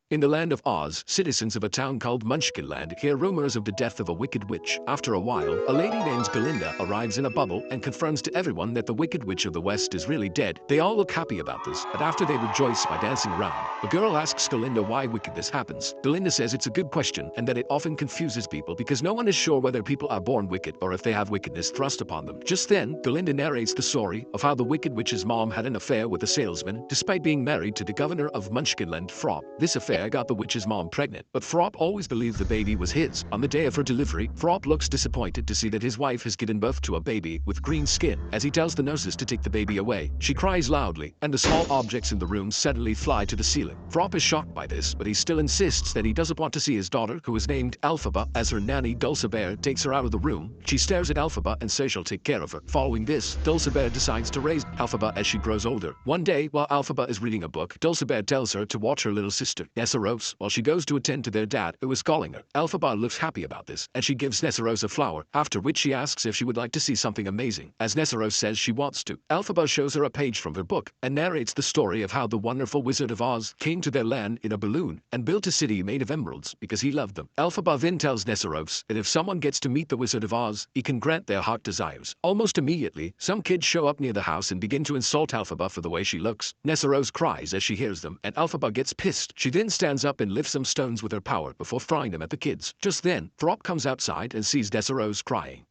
In the land of Oz, citizens of a town called Munchkinland hear rumors of the death of a wicked witch. After a while, a lady named Glinda arrives in a bubble and confirms to everyone that the Wicked Witch of the West is really dead. They all look happy about this, but after they rejoice by dancing around, the girl asks Glinda why wickedness happens. Glinda says it's a good question and that it often confuses people because no one is sure whether people are born wicked or if they have wickedness thrust upon them. Just then, Glinda narrates the story of how the Wicked Witch's mom had an affair with a salesman despite being married to the governor of Munchkinland, Frop. This affair got the witch's mom pregnant, but Frop always believed the baby was his. On the day of her delivery, Frop looks disappointed to see that his wife has given birth to a baby with green skin. As he tells the nurses to take the baby away, she cries loudly, and the small objects in the room suddenly fly to the ceiling. Frop is shocked by this, but he still insists that he doesn't want to see his daughter, who is named Elphaba, as her nanny Dulcibert takes her out of the room. She stares at Elphaba and says she'll take care of her. Following this, Dulcibert decides to raise Elphaba as she grows older. One day, while Elphaba is reading a book, Dulcibert tells her to watch her little sister, Nessaros, while she goes to attend to their dad, who is calling her. Elphaba looks happy about this, and she gives Nessaros a flower, after which she asks if she would like to see something amazing. As Nessaros says she wants to, Elphaba shows her a page from her book and narrates the story of how the wonderful Wizard of Oz came to their land in a balloon and built a city made of emeralds because he loved them. Elphaba then tells Nessaros that if someone gets to meet the Wizard of Oz, he can grant their heart desires. Almost immediately, some kids show up near the house and begin to insult Elphaba for the way she looks. Nessaros cries as she hears them, and Elphaba gets pissed. She then stands up and lifts some stones with her power before throwing them at the kids. Just then, Frop comes outside and sees Nessaros crying.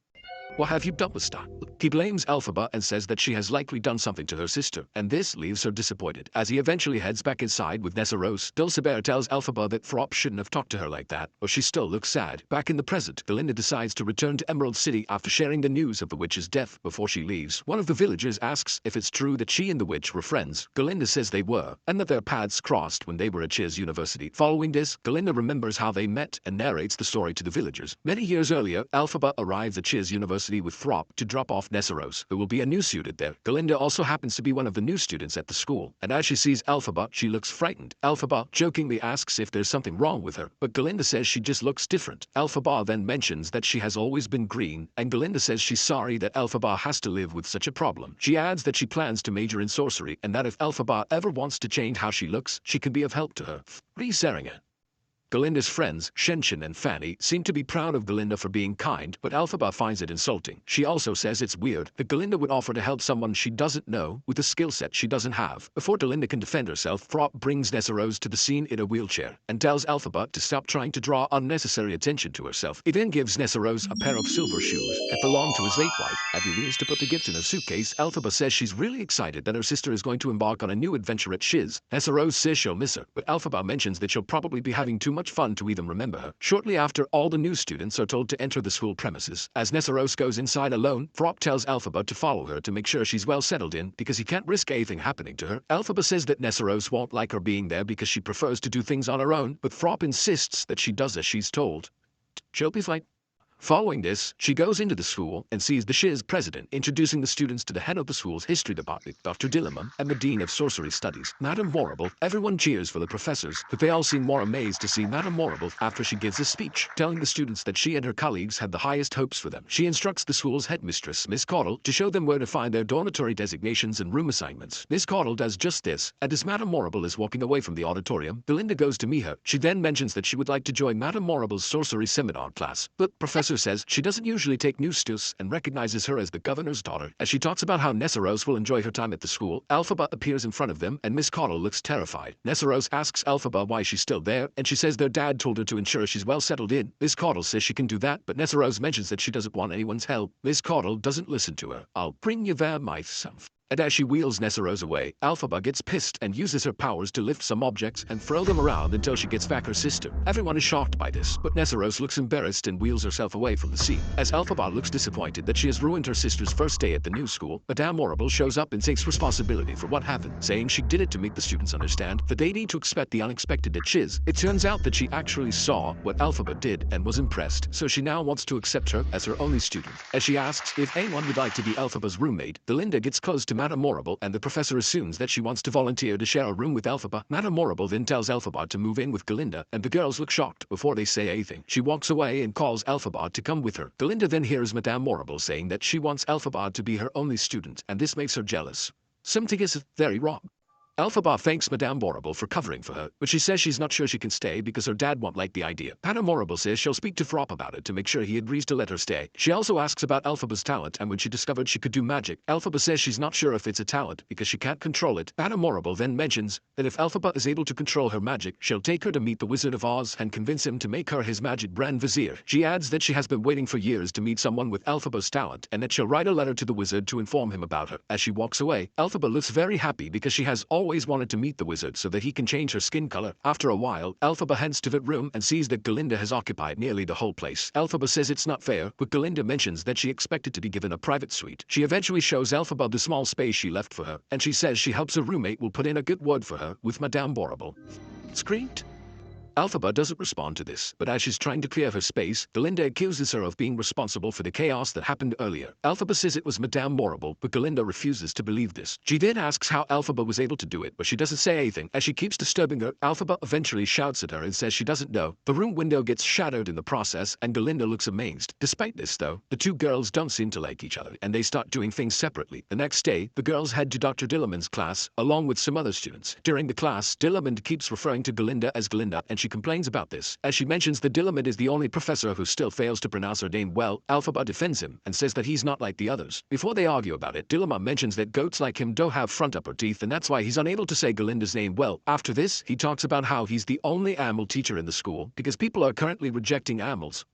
"What have you done with Star?" He blames Elphaba and says that she has likely done something to her sister, and this leaves her disappointed. As he eventually heads back inside with Nessaros, Dulcibert tells Elphaba that Frop shouldn't have talked to her like that, or she still looks sad. Back in the present, Glinda decides to return to Emerald City after sharing the news of the witch's death. Before she leaves, one of the villagers asks if it's true that she and the witch were friends. Glinda says they were, and that their paths crossed when they were at Chiz University. Following this, Glinda remembers how they met and narrates the story to the villagers. Many years earlier, Elphaba arrives at Chiz University with Frop to drop off Nessaros, who will be a new student there. Glinda also happens to be one of the new students at the school, and as she sees Elphaba, she looks frightened. Elphaba jokingly asks if there's something wrong with her, but Glinda says she just looks different. Elphaba then mentions that she has always been green, and Glinda says she's sorry that Elphaba has to live with such a problem. She adds that she plans to major in sorcery, and that if Elphaba ever wants to change how she looks, she can be of help to her. Saranga. Glinda's friends, Shenshin and Fanny, seem to be proud of Glinda for being kind, but Elphaba finds it insulting. She also says it's weird that Glinda would offer to help someone she doesn't know with a skill set she doesn't have. Before Glinda can defend herself, Frop brings Nessaros to the scene in a wheelchair and tells Elphaba to stop trying to draw unnecessary attention to herself. He then gives Nessaros a pair of silver shoes that belong to his late wife. As he leaves to put the gift in her suitcase, Elphaba says she's really excited that her sister is going to embark on a new adventure at Chiz. Nessaros says she'll miss her, but Elphaba mentions that she'll probably be having too much fun to even remember her. Shortly after, all the new students are told to enter the school premises. As Nessaros goes inside alone, Frop tells Elphaba to follow her to make sure she's well settled in because he can't risk anything happening to her. Elphaba says that Nessaros won't like her being there because she prefers to do things on her own, but Frop insists that she does as she's told. She'll be fine. Following this, she goes into the school and sees the Shiz president introducing the students to the head of the school's history department, Dr. Dillamon, and the dean of sorcery studies, Madame Morrible. Everyone cheers for the professors, but they all seem more amazed to see Madame Morrible after she gives a speech, telling the students that she and her colleagues had the highest hopes for them. She instructs the school's headmistress, Miss Caudle, to show them where to find their dormitory designations and room assignments. Miss Caudle does just this, and as Madame Morrible is walking away from the auditorium, Belinda goes to meet her. She then mentions that she would like to join Madame Morrible's sorcery seminar class, but Professor says she doesn't usually take new students and recognizes her as the governor's daughter. As she talks about how Nessaros will enjoy her time at the school, Elphaba appears in front of them and Miss Caudle looks terrified. Nessaros asks Elphaba why she's still there, and she says their dad told her to ensure she's well settled in. Miss Caudle says she can do that, but Nessaros mentions that she doesn't want anyone's help. Miss Caudle doesn't listen to her. "I'll bring you there myself." And as she wheels Nessaros away, Elphaba gets pissed and uses her powers to lift some objects and throw them around until she gets back her sister. Everyone is shocked by this, but Nessaros looks embarrassed and wheels herself away from the scene. As Elphaba looks disappointed that she has ruined her sister's first day at the new school, Madame Morrible shows up and takes responsibility for what happened, saying she did it to make the students understand that they need to expect the unexpected at Chiz. It turns out that she actually saw what Elphaba did and was impressed, so she now wants to accept her as her only student. As she asks if anyone would like to be Elphaba's roommate, Belinda gets close to Madame Morrible, and the professor assumes that she wants to volunteer to share a room with Elphaba. Madame Morrible then tells Elphaba to move in with Glinda, and the girls look shocked before they say anything. She walks away and calls Elphaba to come with her. Glinda then hears Madame Morrible saying that she wants Elphaba to be her only student, and this makes her jealous. Something is very wrong. Elphaba thanks Madame Morrible for covering for her, but she says she's not sure she can stay because her dad won't like the idea. Madame Morrible says she'll speak to Frop about it to make sure he agrees to let her stay. She also asks about Elphaba's talent and when she discovered she could do magic. Elphaba says she's not sure if it's a talent because she can't control it. Madame Morrible then mentions that if Elphaba is able to control her magic, she'll take her to meet the Wizard of Oz and convince him to make her his magic Grand Vizier. She adds that she has been waiting for years to meet someone with Elphaba's talent and that she'll write a letter to the wizard to inform him about her. As she walks away, Elphaba looks very happy because she has always wanted to meet the wizard so that he can change her skin color. After a while, Elphaba heads to the room and sees that Galinda has occupied nearly the whole place. Elphaba says it's not fair, but Galinda mentions that she expected to be given a private suite. She eventually shows Elphaba the small space she left for her, and she says she hopes her roommate will put in a good word for her with Madame Morrible. Screamed. Elphaba doesn't respond to this, but as she's trying to clear her space, Galinda accuses her of being responsible for the chaos that happened earlier. Elphaba says it was Madame Morrible, but Galinda refuses to believe this. She then asks how Elphaba was able to do it, but she doesn't say anything. As she keeps disturbing her, Elphaba eventually shouts at her and says she doesn't know. The room window gets shattered in the process, and Galinda looks amazed. Despite this, though, the two girls don't seem to like each other, and they start doing things separately. The next day, the girls head to Dr. Dillamond's class, along with some other students. During the class, Dillamond keeps referring to Galinda as Galinda, and she complains about this. As she mentions that Dillamond is the only professor who still fails to pronounce her name well, Elphaba defends him and says that he's not like the others. Before they argue about it, Dillamond mentions that goats like him don't have front upper teeth and that's why he's unable to say Galinda's name well. After this, he talks about how he's the only animal teacher in the school because people are currently rejecting animals.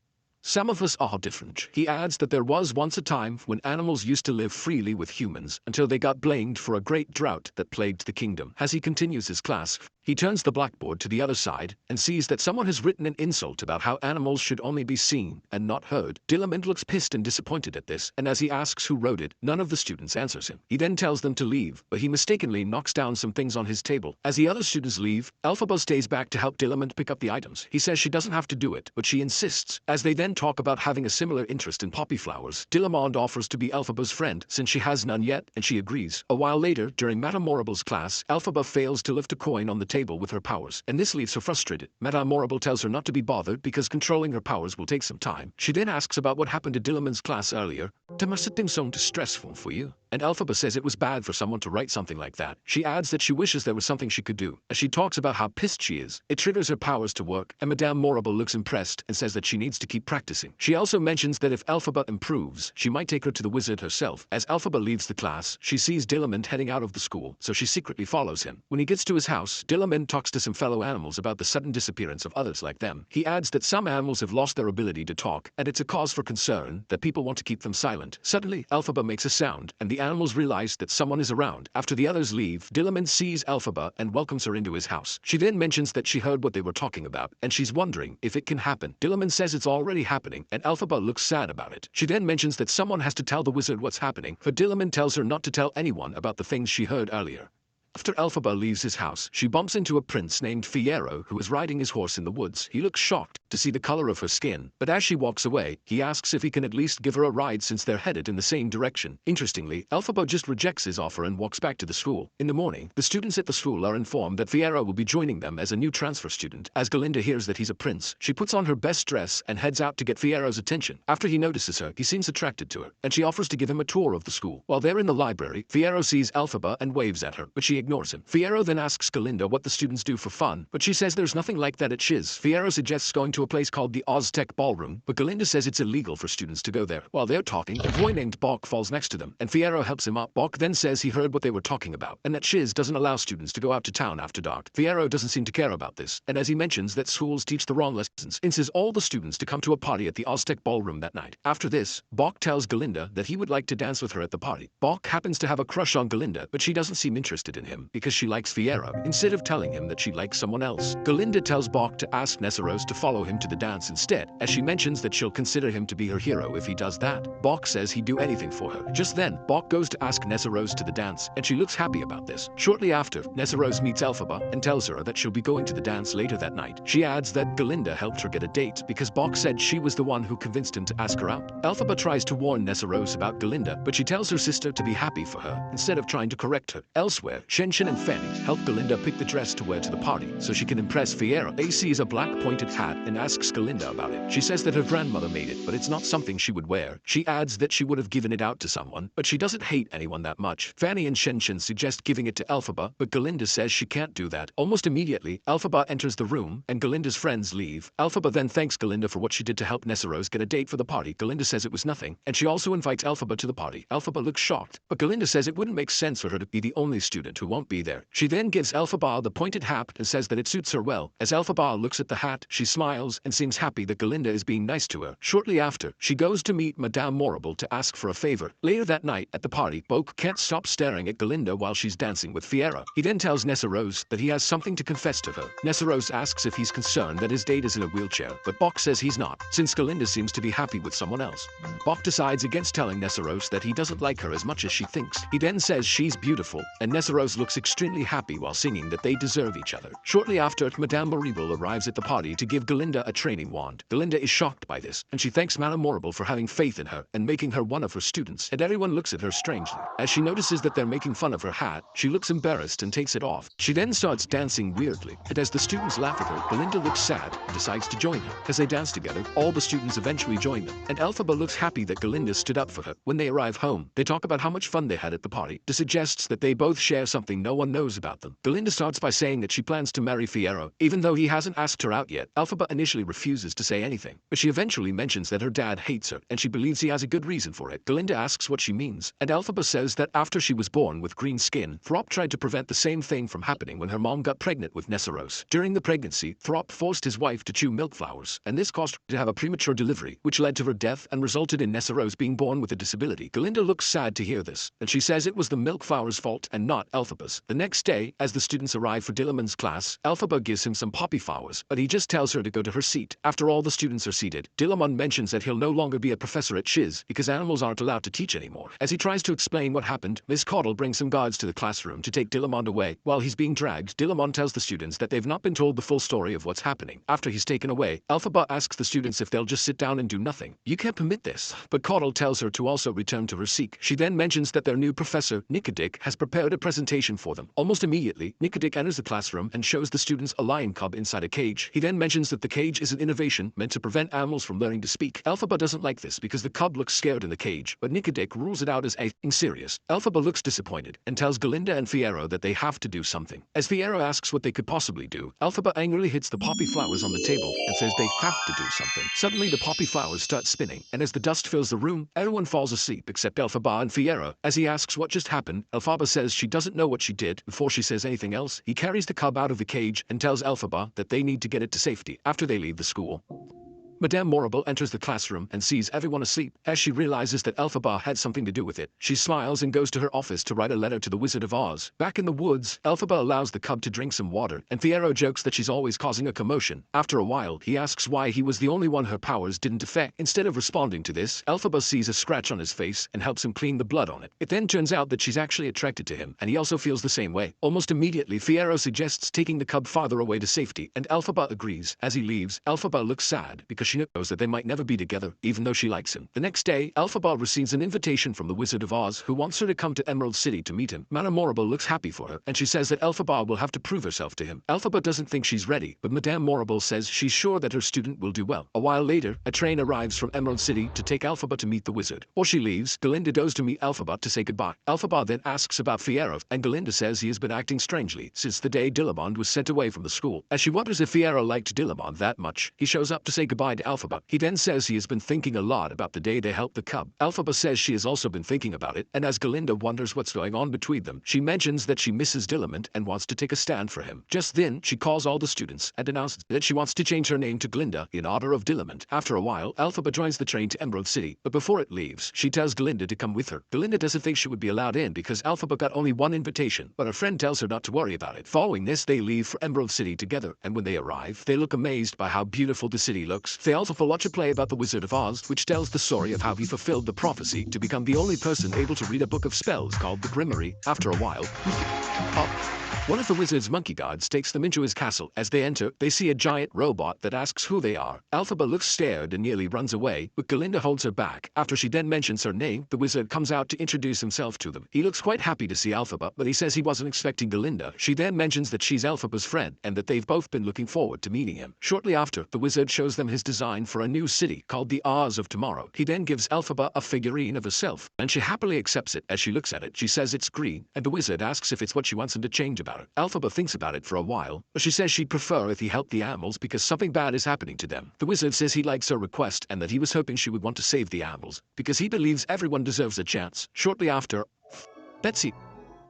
Some of us are different. He adds that there was once a time when animals used to live freely with humans until they got blamed for a great drought that plagued the kingdom. As he continues his class, he turns the blackboard to the other side and sees that someone has written an insult about how animals should only be seen and not heard. Dillamond looks pissed and disappointed at this, and as he asks who wrote it, none of the students answers him. He then tells them to leave, but he mistakenly knocks down some things on his table. As the other students leave, Elphaba stays back to help Dillamond pick up the items. He says she doesn't have to do it, but she insists. As they then talk about having a similar interest in poppy flowers, Dillamond offers to be Elphaba's friend since she has none yet, and she agrees. A while later, during Madame Morrible's class, Elphaba fails to lift a coin on the table with her powers, and this leaves her frustrated. Madame Morrible tells her not to be bothered because controlling her powers will take some time. She then asks about what happened to Dillamond's class earlier. "There must have been something stressful for you." And Elphaba says it was bad for someone to write something like that. She adds that she wishes there was something she could do. As she talks about how pissed she is, it triggers her powers to work, and Madame Morrible looks impressed and says that she needs to keep practicing. She also mentions that if Elphaba improves, she might take her to the wizard herself. As Elphaba leaves the class, she sees Dillamond heading out of the school, so she secretly follows him. When he gets to his house, Dillamond talks to some fellow animals about the sudden disappearance of others like them. He adds that some animals have lost their ability to talk, and it's a cause for concern that people want to keep them silent. Suddenly, Elphaba makes a sound, and the animals realize that someone is around. After the others leave, Dillamond sees Elphaba and welcomes her into his house. She then mentions that she heard what they were talking about, and she's wondering if it can happen. Dillamond says it's already happening, and Elphaba looks sad about it. She then mentions that someone has to tell the wizard what's happening, but Dillamond tells her not to tell anyone about the things she heard earlier. After Elphaba leaves his house, she bumps into a prince named Fiyero who is riding his horse in the woods. He looks shocked to see the color of her skin, but as she walks away, he asks if he can at least give her a ride since they're headed in the same direction. Interestingly, Elphaba just rejects his offer and walks back to the school. In the morning, the students at the school are informed that Fiyero will be joining them as a new transfer student. As Galinda hears that he's a prince, she puts on her best dress and heads out to get Fiero's attention. After he notices her, he seems attracted to her, and she offers to give him a tour of the school. While they're in the library, Fiyero sees Elphaba and waves at her, but she ignores him. Fiyero then asks Galinda what the students do for fun, but she says there's nothing like that at Shiz. Fiyero suggests going to a place called the Oztec Ballroom, but Galinda says it's illegal for students to go there. While they're talking, a boy named Bok falls next to them, and Fiyero helps him up. Bok then says he heard what they were talking about, and that Shiz doesn't allow students to go out to town after dark. Fiyero doesn't seem to care about this, and as he mentions that schools teach the wrong lessons, insists all the students to come to a party at the Oztec Ballroom that night. After this, Bok tells Galinda that he would like to dance with her at the party. Bok happens to have a crush on Galinda, but she doesn't seem interested in him because she likes Fiyero, instead of telling him that she likes someone else. Galinda tells Bok to ask Nessaros to follow him to the dance instead, as she mentions that she'll consider him to be her hero if he does that. Bok says he'd do anything for her. Just then, Bok goes to ask Nessaros to the dance, and she looks happy about this. Shortly after, Nessaros meets Elphaba and tells her that she'll be going to the dance later that night. She adds that Galinda helped her get a date because Bok said she was the one who convinced him to ask her out. Elphaba tries to warn Nessaros about Galinda, but she tells her sister to be happy for her instead of trying to correct her. Elsewhere, Shen and Fanny help Galinda pick the dress to wear to the party so she can impress Fiera. A sees a black pointed hat and asks Galinda about it. She says that her grandmother made it, but it's not something she would wear. She adds that she would have given it out to someone, but she doesn't hate anyone that much. Fanny and Shen suggest giving it to Elphaba, but Galinda says she can't do that. Almost immediately, Elphaba enters the room, and Galinda's friends leave. Elphaba then thanks Galinda for what she did to help Nessarose get a date for the party. Galinda says it was nothing, and she also invites Elphaba to the party. Elphaba looks shocked, but Galinda says it wouldn't make sense for her to be the only student who won't be there. She then gives Elphaba the pointed hat and says that it suits her well. As Elphaba looks at the hat, she smiles and seems happy that Galinda is being nice to her. Shortly after, she goes to meet Madame Morrible to ask for a favor. Later that night, at the party, Boke can't stop staring at Galinda while she's dancing with Fiera. He then tells Nessarose that he has something to confess to her. Nessarose asks if he's concerned that his date is in a wheelchair, but Boke says he's not, since Galinda seems to be happy with someone else. Boke decides against telling Nessarose that he doesn't like her as much as she thinks. He then says she's beautiful, and Nessarose looks extremely happy while singing that they deserve each other. Shortly after, Madame Morrible arrives at the party to give Galinda a training wand. Galinda is shocked by this, and she thanks Madame Morrible for having faith in her and making her one of her students, and everyone looks at her strangely. As she notices that they're making fun of her hat, she looks embarrassed and takes it off. She then starts dancing weirdly, and as the students laugh at her, Galinda looks sad and decides to join her. As they dance together, all the students eventually join them, and Elphaba looks happy that Galinda stood up for her. When they arrive home, they talk about how much fun they had at the party. This suggests that they both share something no one knows about them. Galinda starts by saying that she plans to marry Fiero, even though he hasn't asked her out yet. Elphaba initially refuses to say anything, but she eventually mentions that her dad hates her, and she believes he has a good reason for it. Galinda asks what she means, and Elphaba says that after she was born with green skin, Throp tried to prevent the same thing from happening when her mom got pregnant with Nessarose. During the pregnancy, Throp forced his wife to chew milk flowers, and this caused her to have a premature delivery, which led to her death and resulted in Nessarose being born with a disability. Galinda looks sad to hear this, and she says it was the milk flowers' fault and not Elphaba's. The next day, as the students arrive for Dillamon's class, Elphaba gives him some poppy flowers, but he just tells her to go to her seat. After all the students are seated, Dillamon mentions that he'll no longer be a professor at Shiz because animals aren't allowed to teach anymore. As he tries to explain what happened, Miss Caudle brings some guards to the classroom to take Dillamon away. While he's being dragged, Dillamon tells the students that they've not been told the full story of what's happening. After he's taken away, Elphaba asks the students if they'll just sit down and do nothing. You can't permit this, but Caudle tells her to also return to her seat. She then mentions that their new professor, Nicodic, has prepared a presentation for them. Almost immediately, Nicodic enters the classroom and shows the students a lion cub inside a cage. He then mentions that the cage is an innovation meant to prevent animals from learning to speak. Elphaba doesn't like this because the cub looks scared in the cage, but Nicodic rules it out as anything serious. Elphaba looks disappointed and tells Galinda and Fiero that they have to do something. As Fiero asks what they could possibly do, Elphaba angrily hits the poppy flowers on the table and says they have to do something. Suddenly the poppy flowers start spinning, and as the dust fills the room, everyone falls asleep except Elphaba and Fiero. As he asks what just happened, Elphaba says she doesn't know what she did. Before she says anything else, he carries the cub out of the cage and tells Elphaba that they need to get it to safety after they leave the school. Madame Morrible enters the classroom and sees everyone asleep. As she realizes that Elphaba had something to do with it, she smiles and goes to her office to write a letter to the Wizard of Oz. Back in the woods, Elphaba allows the cub to drink some water, and Fiero jokes that she's always causing a commotion. After a while, he asks why he was the only one her powers didn't affect. Instead of responding to this, Elphaba sees a scratch on his face and helps him clean the blood on it. It then turns out that she's actually attracted to him, and he also feels the same way. Almost immediately, Fiero suggests taking the cub farther away to safety, and Elphaba agrees. As he leaves, Elphaba looks sad because she knows that they might never be together, even though she likes him. The next day, Elphaba receives an invitation from the Wizard of Oz, who wants her to come to Emerald City to meet him. Madame Morrible looks happy for her, and she says that Elphaba will have to prove herself to him. Elphaba doesn't think she's ready, but Madame Morrible says she's sure that her student will do well. A while later, a train arrives from Emerald City to take Elphaba to meet the wizard. Before she leaves, Galinda goes to meet Elphaba to say goodbye. Elphaba then asks about Fiero, and Galinda says he has been acting strangely since the day Dillamond was sent away from the school. As she wonders if Fiero liked Dillamond that much, he shows up to say goodbye to Elphaba. He then says he has been thinking a lot about the day they helped the cub. Elphaba says she has also been thinking about it, and as Galinda wonders what's going on between them, she mentions that she misses Dillamond and wants to take a stand for him. Just then, she calls all the students and announces that she wants to change her name to Glinda in honor of Dillamond. After a while, Elphaba joins the train to Emerald City, but before it leaves, she tells Galinda to come with her. Galinda doesn't think she would be allowed in because Elphaba got only one invitation, but her friend tells her not to worry about it. Following this, they leave for Emerald City together, and when they arrive, they look amazed by how beautiful the city looks. They also watch a play about the Wizard of Oz, which tells the story of how he fulfilled the prophecy to become the only person able to read a book of spells called the Grimoire. After a while, One of the wizard's monkey guards takes them into his castle. As they enter, they see a giant robot that asks who they are. Elphaba looks scared and nearly runs away, but Galinda holds her back. After she then mentions her name, the wizard comes out to introduce himself to them. He looks quite happy to see Elphaba, but he says he wasn't expecting Galinda. She then mentions that she's Elphaba's friend and that they've both been looking forward to meeting him. Shortly after, the wizard shows them his design for a new city called the Oz of Tomorrow. He then gives Elphaba a figurine of herself, and she happily accepts it. As she looks at it, she says it's green, and the wizard asks if it's what she wants him to change about it. Elphaba thinks about it for a while, but she says she'd prefer if he helped the animals because something bad is happening to them. The wizard says he likes her request and that he was hoping she would want to save the animals because he believes everyone deserves a chance. Shortly after, Betsy,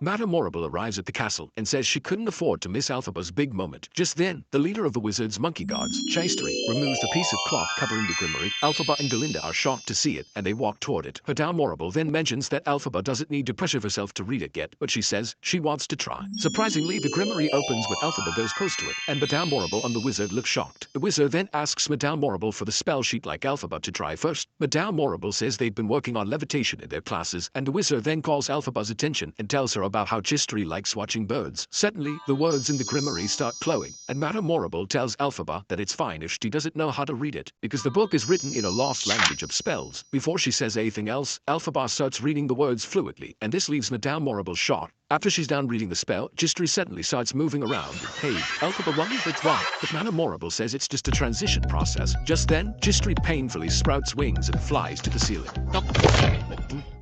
Madame Morrible arrives at the castle and says she couldn't afford to miss Elphaba's big moment. Just then, the leader of the wizard's monkey guards, Chastery, removes the piece of cloth covering the grimoire. Elphaba and Galinda are shocked to see it, and they walk toward it. Madame Morrible then mentions that Elphaba doesn't need to pressure herself to read it yet, but she says she wants to try. Surprisingly, the grimoire opens when Elphaba goes close to it, and Madame Morrible and the wizard look shocked. The wizard then asks Madame Morrible for the spell sheet like Elphaba to try first. Madame Morrible says they've been working on levitation in their classes, and the wizard then calls Elphaba's attention and tells her about how Chastery likes watching birds. Suddenly, the words in the grimoire start glowing, and Madame Morrible tells Elphaba that it's fine if she doesn't know how to read it, because the book is written in a lost language of spells. Before she says anything else, Elphaba starts reading the words fluently, and this leaves Madame Morrible shocked. After she's done reading the spell, Chastery suddenly starts moving around. Hey, Elphaba wonders what's wrong, but Madame Morrible says it's just a transition process. Just then, Chastery painfully sprouts wings and flies to the ceiling.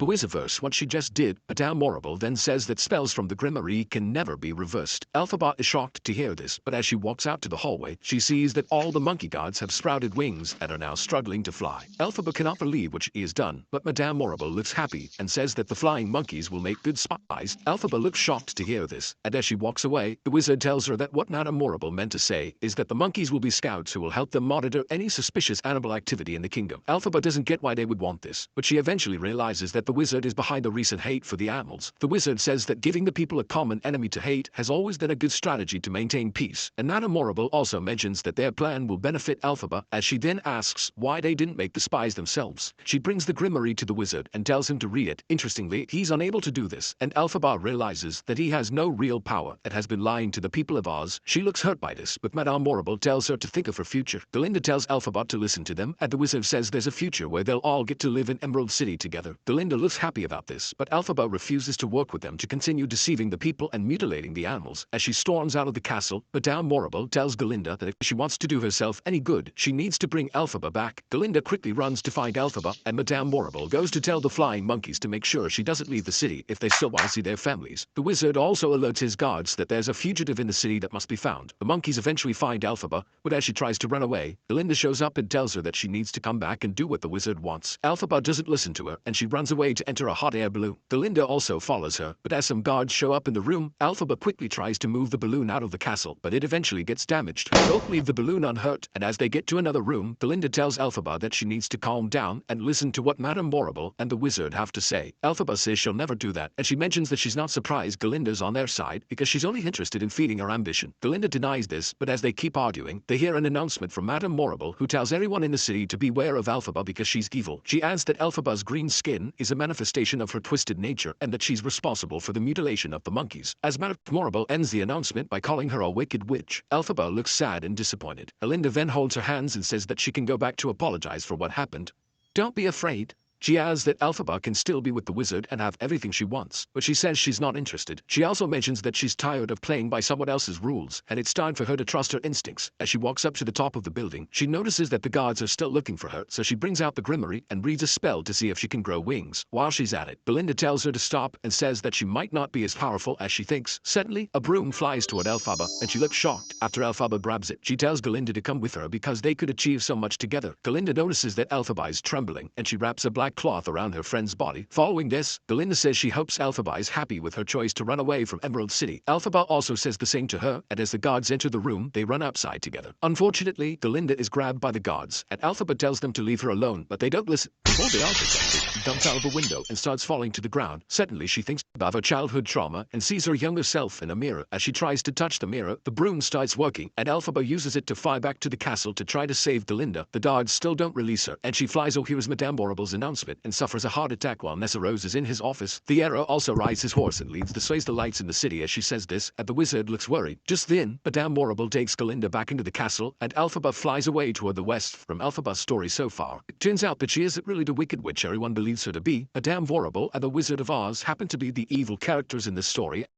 The Wizardverse, what she just did. Madame Morrible then says that spells from the grimoire can never be reversed. Elphaba is shocked to hear this, but as she walks out to the hallway, she sees that all the monkey guards have sprouted wings and are now struggling to fly. Elphaba cannot believe what she has done, but Madame Morrible looks happy and says that the flying monkeys will make good spies. Elphaba looks shocked to hear this, and as she walks away, the wizard tells her that what Madame Morrible meant to say is that the monkeys will be scouts who will help them monitor any suspicious animal activity in the kingdom. Elphaba doesn't get why they would want this, but she eventually realizes that the wizard is behind the recent hate for the animals. The wizard says that giving the people a common enemy to hate has always been a good strategy to maintain peace, and Madame Morrible also mentions that their plan will benefit Elphaba, as she then asks why they didn't make the spies themselves. She brings the grimoire to the wizard and tells him to read it. Interestingly, he's unable to do this, and Elphaba realizes that he has no real power and has been lying to the people of Oz. She looks hurt by this, but Madame Morrible tells her to think of her future. Galinda tells Elphaba to listen to them, and the wizard says there's a future where they'll all get to live in Emerald City together. Galinda looks happy about this, but Elphaba refuses to work with them to continue deceiving the people and mutilating the animals. As she storms out of the castle, Madame Morrible tells Galinda that if she wants to do herself any good, she needs to bring Elphaba back. Galinda quickly runs to find Elphaba, and Madame Morrible goes to tell the flying monkeys to make sure she doesn't leave the city if they still want to see their families. The wizard also alerts his guards that there's a fugitive in the city that must be found. The monkeys eventually find Elphaba, but as she tries to run away, Galinda shows up and tells her that she needs to come back and do what the wizard wants. Elphaba doesn't listen to her, and she runs away to enter a hot air balloon. Galinda also follows her, but as some guards show up in the room, Elphaba quickly tries to move the balloon out of the castle, but it eventually gets damaged. Both leave the balloon unhurt, and as they get to another room, Galinda tells Elphaba that she needs to calm down and listen to what Madame Morrible and the wizard have to say. Elphaba says she'll never do that, and she mentions that she's not surprised Galinda's on their side because she's only interested in feeding her ambition. Galinda denies this, but as they keep arguing, they hear an announcement from Madame Morrible, who tells everyone in the city to beware of Elphaba because she's evil. She adds that Elphaba's green skin is a manifestation of her twisted nature and that she's responsible for the mutilation of the monkeys. As Madame Morrible ends the announcement by calling her a wicked witch, Elphaba looks sad and disappointed. Galinda then holds her hands and says that she can go back to apologize for what happened. Don't be afraid. She adds that Elphaba can still be with the wizard and have everything she wants, but she says she's not interested. She also mentions that she's tired of playing by someone else's rules, and it's time for her to trust her instincts. As she walks up to the top of the building, she notices that the guards are still looking for her, so she brings out the grimoire and reads a spell to see if she can grow wings. While she's at it, Galinda tells her to stop and says that she might not be as powerful as she thinks. Suddenly, a broom flies toward Elphaba, and she looks shocked. After Elphaba grabs it, she tells Galinda to come with her because they could achieve so much together. Galinda notices that Elphaba is trembling, and she wraps a black cloth around her friend's body. Following this, Galinda says she hopes Elphaba is happy with her choice to run away from Emerald City. Elphaba also says the same to her, and as the guards enter the room, they run outside together. Unfortunately, Galinda is grabbed by the guards, and Elphaba tells them to leave her alone, but they don't listen. Before they are protected, she jumps out of a window and starts falling to the ground. Suddenly, she thinks about her childhood trauma and sees her younger self in a mirror. As she tries to touch the mirror, the broom starts working, and Elphaba uses it to fly back to the castle to try to save Galinda. The guards still don't release her, and she flies over hears Madame Morrible's announcement. announcement and suffers a heart attack while Nessa Rose is in his office. The hero also rides his horse and leads the lights in the city. As she says this, and the wizard looks worried. Just then, Madame Horrible takes Galinda back into the castle, and Elphaba flies away toward the west. From Elphaba's story so far, it turns out that she isn't really the Wicked Witch everyone believes her to be. Madame Horrible and the Wizard of Oz happen to be the evil characters in this story.